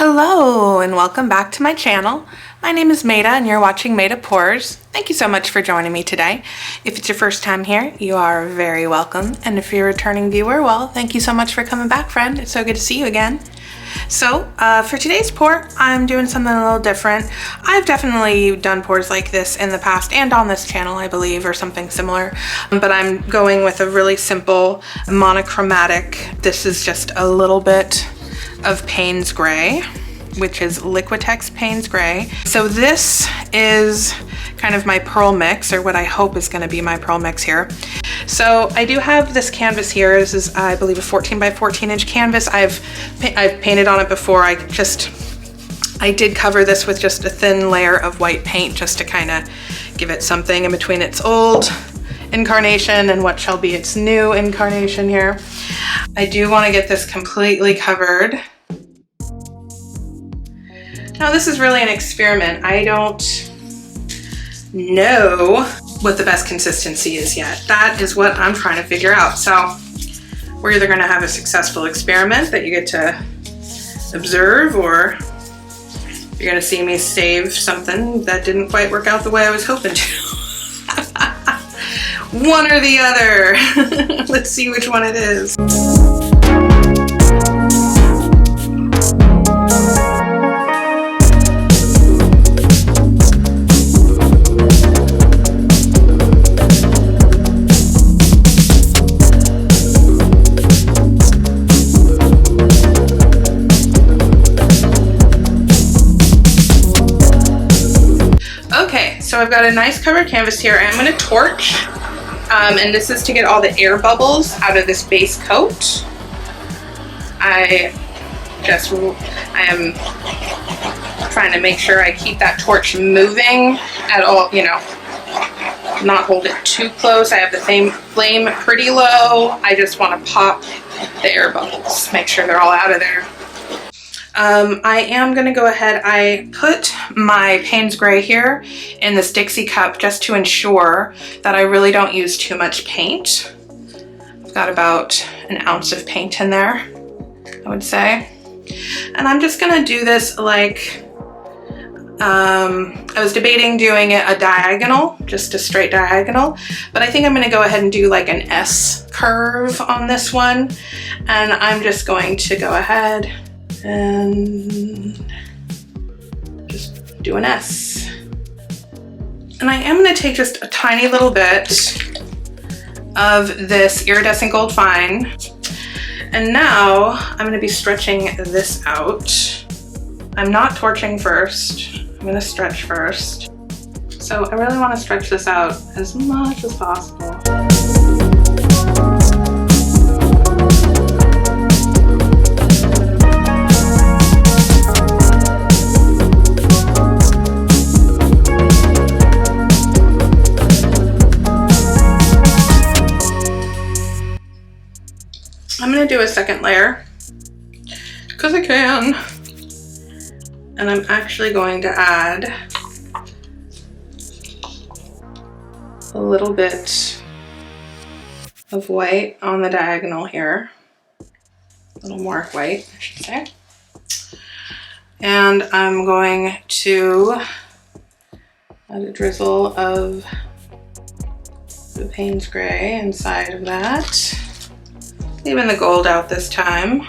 Hello and welcome back to my channel. My name is Maida and you're watching Maida Pours. Thank you so much for joining me today. If it's your first time here, you are very welcome. And if you're a returning viewer, well, thank you so much for coming back, friend. It's so good to see you again. So for today's pour, I'm doing something a little different. I've definitely done pours like this in the past and on this channel, I believe, or something similar. But I'm going with a really simple monochromatic. This is just a little bit of Paynes gray, which is Liquitex Paynes gray. So this is kind of my pearl mix, or what I hope is going to be my pearl mix here. So I do have this canvas here. This is, I believe, a 14 by 14 inch canvas. I've painted on it before. I did cover this with just a thin layer of white paint just to kind of give it something in between its old incarnation and what shall be its new incarnation here. I do want to get this completely covered. Now this is really an experiment. I don't know what the best consistency is yet. That is what I'm trying to figure out. So we're either going to have a successful experiment that you get to observe, or you're going to see me save something that didn't quite work out the way I was hoping to. One or the other. Let's see which one it is. Okay, so I've got a nice covered canvas here. I'm going to torch. And this is to get all the air bubbles out of this base coat. I am trying to make sure I keep that torch moving at all, you know, not hold it too close. I have the flame pretty low. I just want to pop the air bubbles, make sure they're all out of there. I am going to go ahead. I put my Paynes gray here in this Dixie cup just to ensure that I really don't use too much paint. I've got about an ounce of paint in there, I would say. And I'm just going to do this like, I was debating doing it a diagonal, just a straight diagonal, but I think I'm going to go ahead and do like an S curve on this one. And I'm just going to go ahead and just do an S. And I am going to take just a tiny little bit of this iridescent gold fine. And now I'm going to be stretching this out. I'm not torching first. I'm going to stretch first. So I really want to stretch this out as much as possible. I'm going to do a second layer because I can, and I'm actually going to add a little bit of white on the diagonal here, a little more white, I should say, and I'm going to add a drizzle of the Paynes gray inside of that. Leaving the gold out this time.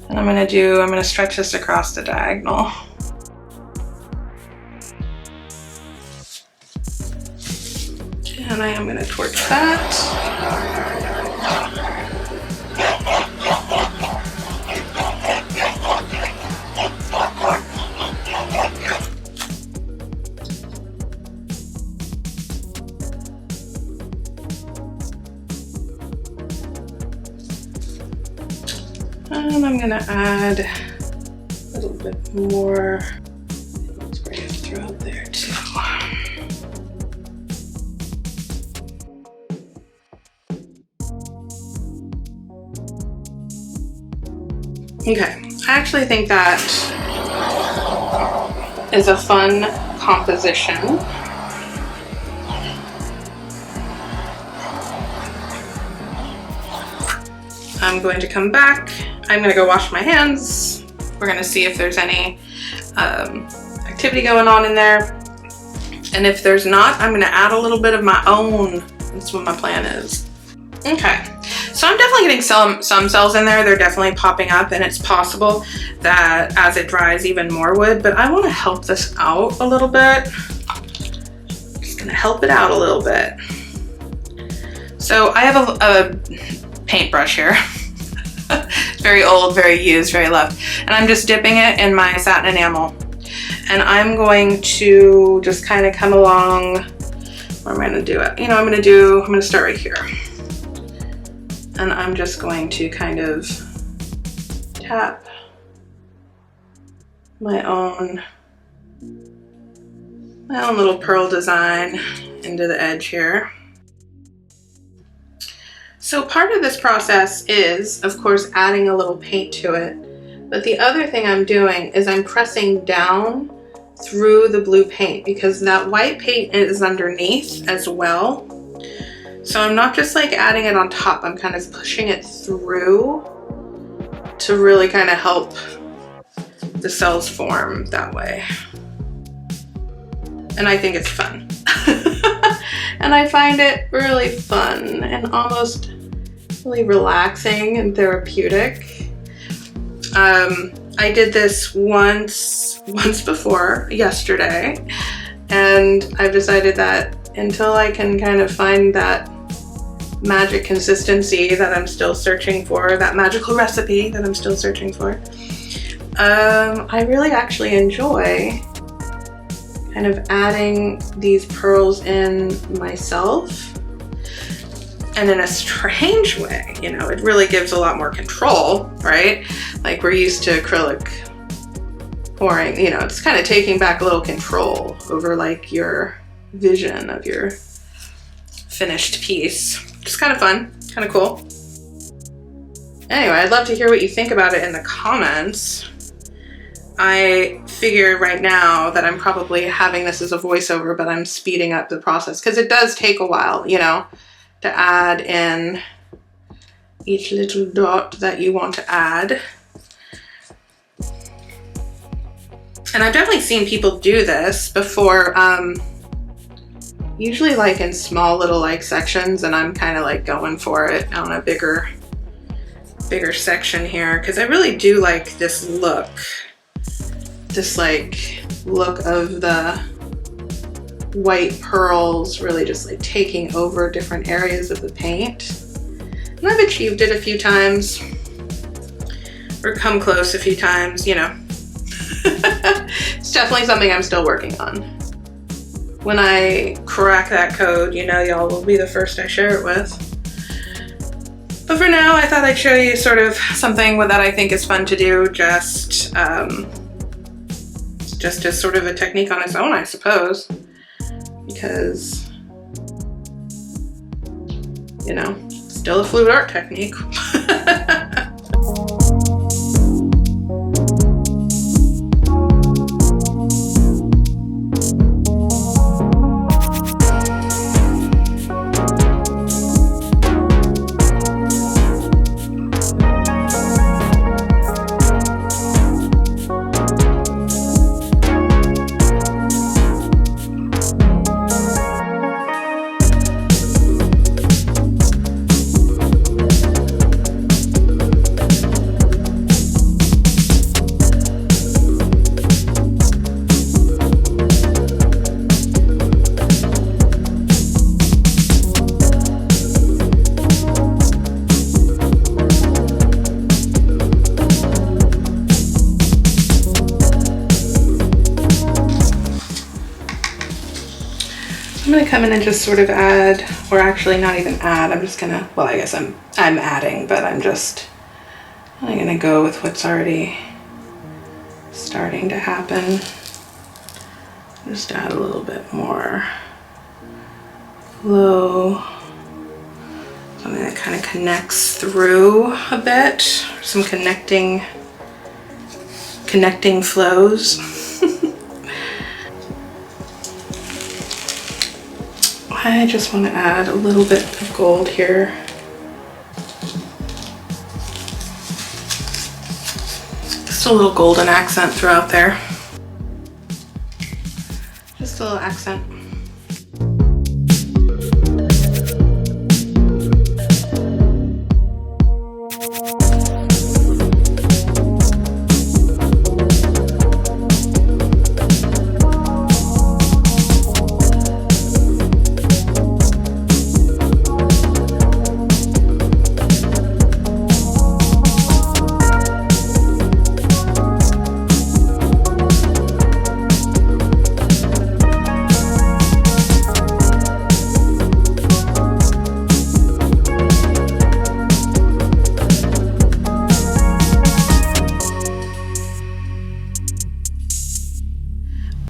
And I'm gonna stretch this across the diagonal. And I am gonna torch that. And I'm gonna add a little bit more spray to throw out there too. Okay, I actually think that is a fun composition. I'm going to come back. I'm going to go wash my hands We're gonna see if there's any activity going on in there. And if there's not, I'm gonna add a little bit of my own. That's what my plan is. Okay, so I'm definitely getting some cells in there. They're definitely popping up, and it's possible that as it dries even more would, but I wanna help this out a little bit. Just gonna help it out a little bit. So I have a paintbrush here. Very old, very used, very loved. And I'm just dipping it in my satin enamel. And I'm going to just kind of come along. Where am I gonna do it? You know, I'm gonna start right here. And I'm just going to kind of tap my own little pearl design into the edge here. So part of this process is, of course, adding a little paint to it. But the other thing I'm doing is I'm pressing down through the blue paint because that white paint is underneath as well. So I'm not just like adding it on top, I'm kind of pushing it through to really kind of help the cells form that way. And I think it's fun. And I find it really fun and almost really relaxing and therapeutic. I did this once before, yesterday, and I've decided that until I can kind of find that magic consistency that I'm still searching for, that magical recipe that I'm still searching for, I really actually enjoy kind of adding these pearls in myself. And in a strange way, you know, it really gives a lot more control, right? Like we're used to acrylic pouring, you know, it's kind of taking back a little control over like your vision of your finished piece. Just kind of fun, kind of cool. Anyway, I'd love to hear what you think about it in the comments. I figure right now that I'm probably having this as a voiceover, but I'm speeding up the process because it does take a while, you know, to add in each little dot that you want to add. And I've definitely seen people do this before, usually like in small little like sections, and I'm kind of like going for it on a bigger section here because I really do like this look. This like look of the white pearls really just like taking over different areas of the paint. And I've achieved it a few times or come close a few times, you know. It's definitely something I'm still working on. When I crack that code, you know, y'all will be the first I share it with. But for now, I thought I'd show you sort of something that I think is fun to do, just as sort of a technique on its own, I suppose. Because, you know, still a fluid art technique. I'm gonna come in and just sort of add, or actually not even add, I'm just gonna, well, I guess I'm adding, but I'm gonna go with what's already starting to happen. Just add a little bit more flow, something that kind of connects through a bit, some connecting flows. I just want to add a little bit of gold here. Just a little golden accent throughout there. Just a little accent.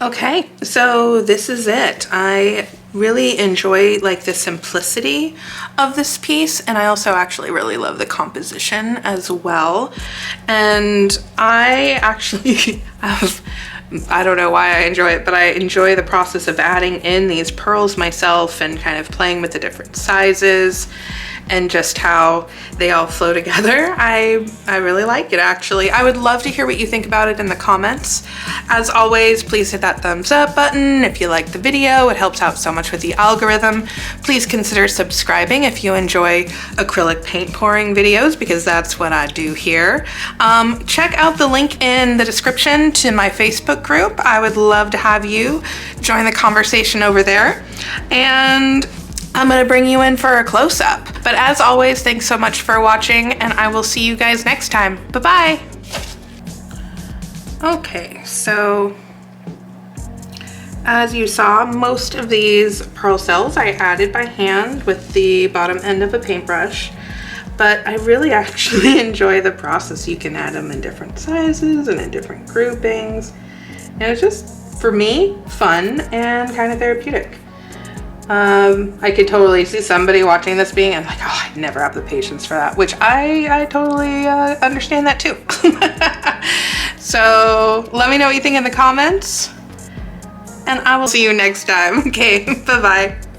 Okay, so this is it. I really enjoy like the simplicity of this piece, and I also actually really love the composition as well. And I actually have, I don't know why I enjoy it, but I enjoy the process of adding in these pearls myself and kind of playing with the different sizes and just how they all flow together. I really like it, actually. I would love to hear what you think about it in the comments. As always, please hit that thumbs up button if you like the video. It helps out so much with the algorithm. Please consider subscribing if you enjoy acrylic paint pouring videos, because that's what I do here. Check out the link in the description to my Facebook group. I would love to have you join the conversation over there. And I'm gonna bring you in for a close-up. But as always, thanks so much for watching, and I will see you guys next time. Bye-bye. Okay, so as you saw, most of these pearl cells I added by hand with the bottom end of a paintbrush, but I really actually enjoy the process. You can add them in different sizes and in different groupings, and it's just, for me, fun and kind of therapeutic. I could totally see somebody watching this being and like, oh, I'd never have the patience for that, which I totally understand that too. So let me know what you think in the comments, and I will see you next time. Okay, bye-bye.